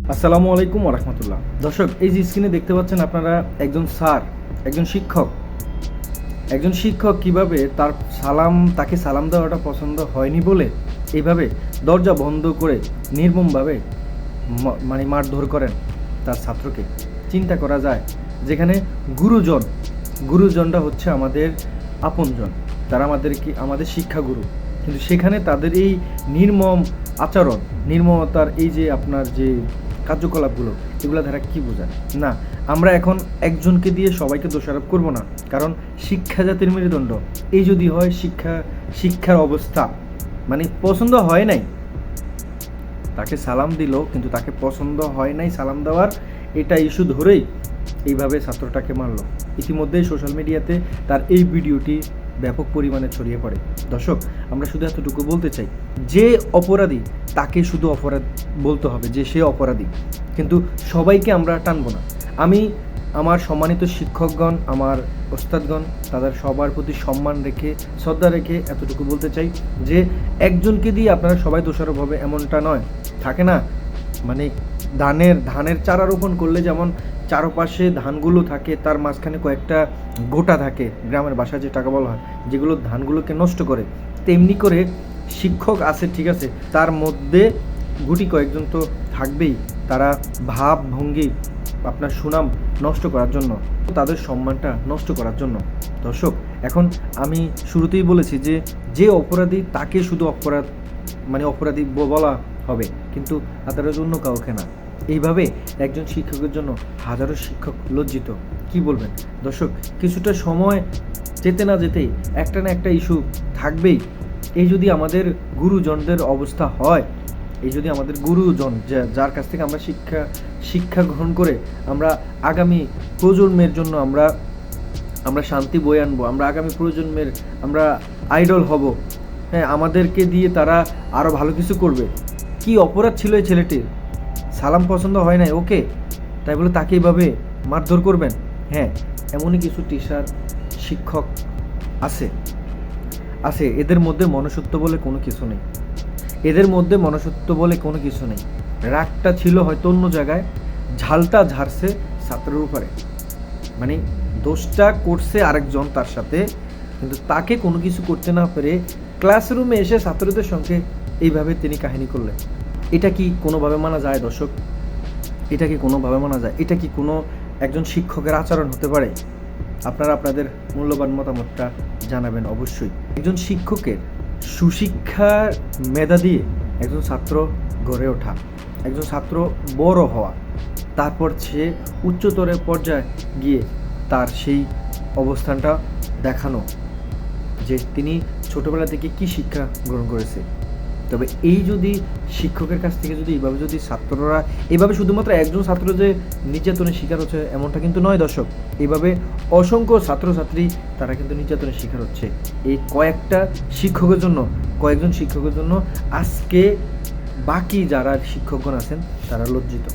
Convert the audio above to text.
আসসালামু আলাইকুম ওয়া রাহমাতুল্লাহ। দর্শক, এই যে স্ক্রিনে দেখতে পাচ্ছেন আপনারা একজন স্যার, একজন শিক্ষক কিভাবে তাকে সালাম দেওয়াটা পছন্দ হয়নি বলে এইভাবে দরজা বন্ধ করে নির্মমভাবে মারধর করেন তার ছাত্রকে। চিন্তা করা যায়, যেখানে গুরুজনটা হচ্ছে আমাদের আপনজন, তারা আমাদের শিক্ষাগুরু, কিন্তু সেখানে তাদের এই নির্মম আচরণ, নির্মমতার এই যে আপনার যে কার্যকলাপগুলো, এগুলো দ্বারা কি বোঝায় না। আমরা এখন একজনকে দিয়ে সবাইকে দোষারোপ করব না, কারণ শিক্ষা জাতির মেরুদণ্ড। এই যদি হয় শিক্ষার অবস্থা পছন্দ হয় নাই, তাকে সালাম দিল কিন্তু তাকে পছন্দ হয় নাই সালাম দেওয়ার, এটা ইস্যু ধরেই এইভাবে ছাত্রটাকে মারলো। ইতিমধ্যেই সোশ্যাল মিডিয়াতে তার এই ভিডিওটি ব্যাপক পরিমাণে ছড়িয়ে পড়ে। দর্শক, আমরা শুধু এতটুকু বলতে চাই, যে অপরাধী তাকে শুধু অপরাধ বলতে হবে যে সে অপরাধী, কিন্তু সবাইকে আমরা টানবো না। আমি আমার সম্মানিত শিক্ষকগণ, আমার ওস্তাদগণ, তাদের সবার প্রতি সম্মান রেখে, শ্রদ্ধা রেখে এতটুকু বলতে চাই যে একজনকে দিয়ে আপনারা সবাই দোষারোপ হবে এমনটা নয়। থাকে না ধানের চারা রোপণ করলে যেমন চারপাশে ধানগুলো থাকে, তার মাঝখানে কয়েকটা গোটা থাকে, গ্রামের ভাষায় যেটাকে বলা হয়, যেগুলো ধানগুলোকে নষ্ট করে, তেমনি করে শিক্ষক আছে, ঠিক আছে, তার মধ্যে গুটি কয়েকজন তো থাকবেই, তারা ভাব ভঙ্গি আপনার সুনাম নষ্ট করার জন্য, তাদের সম্মানটা নষ্ট করার জন্য। দর্শক, এখন আমি শুরুতেই বলেছি যে অপরাধী তাকে শুধু অপরাধী বলা হবে, কিন্তু তাদের অন্য কাউকে না। এইভাবে একজন শিক্ষকের জন্য হাজারো শিক্ষক লজ্জিত। কি বলবেন দর্শক? কিছুটা সময় যেতে না যেতেই একটা না একটা ইস্যু থাকবেই। এই যদি আমাদের গুরুজনদের অবস্থা হয়, এই যদি আমাদের গুরুজন যার কাছ থেকে আমরা শিক্ষা গ্রহণ করে আমরা আগামী প্রজন্মের জন্য আমরা শান্তি বয়ে আনবো, আমরা আগামী প্রজন্মের আমরা আইডল হব, হ্যাঁ, আমাদেরকে দিয়ে তারা আরও ভালো কিছু করবে। কি অপরাধ ছিল এই ছেলেটির? সালাম পছন্দ হয় নাই, ওকে, তাই বলে তাকে এইভাবে মারধর করবেন? হ্যাঁ, এমনই কিছু টিচার শিক্ষক আছে, এদের মধ্যে মনুষ্যত্ব বলে কোনো কিছু নেই, রাগটা ছিল হয়তো অন্য জায়গায়, ঝালটা ঝাড়ছে ছাত্রের উপরে, দোষটা করছে আরেকজন তার সাথে, কিন্তু তাকে কোনো কিছু করতে না পেরে ক্লাসরুমে এসে ছাত্রদের সঙ্গে এইভাবে তিনি কাহিনী করলেন। এটা কি কোনোভাবে মানা যায় দর্শক? এটা কি কোনোভাবে মানা যায়? এটা কি কোনো একজন শিক্ষকের আচরণ হতে পারে? আপনারা আপনাদের মূল্যবান মতামতটা জানাবেন অবশ্যই। একজন শিক্ষকের সুশিক্ষার মেধা দিয়ে একজন ছাত্র গড়ে ওঠা, একজন ছাত্র বড় হওয়া, তারপর সে উচ্চতর পর্যায়ে গিয়ে তার সেই অবস্থানটা দেখানো যে তিনি ছোটবেলা থেকে কি শিক্ষা গ্রহণ করেছে। তবে এই যদি শিক্ষকের কাছ থেকে যদি ছাত্ররা এইভাবে, শুধুমাত্র একজন ছাত্র যে নির্যাতনের শিকার হচ্ছে এমনটা কিন্তু নয় দর্শক, এইভাবে অসংখ্য ছাত্রছাত্রী তারা কিন্তু নির্যাতনের শিকার হচ্ছে। এই কয়েকজন শিক্ষকের জন্য আজকে বাকি যারা শিক্ষকগণ আছেন তারা লজ্জিত।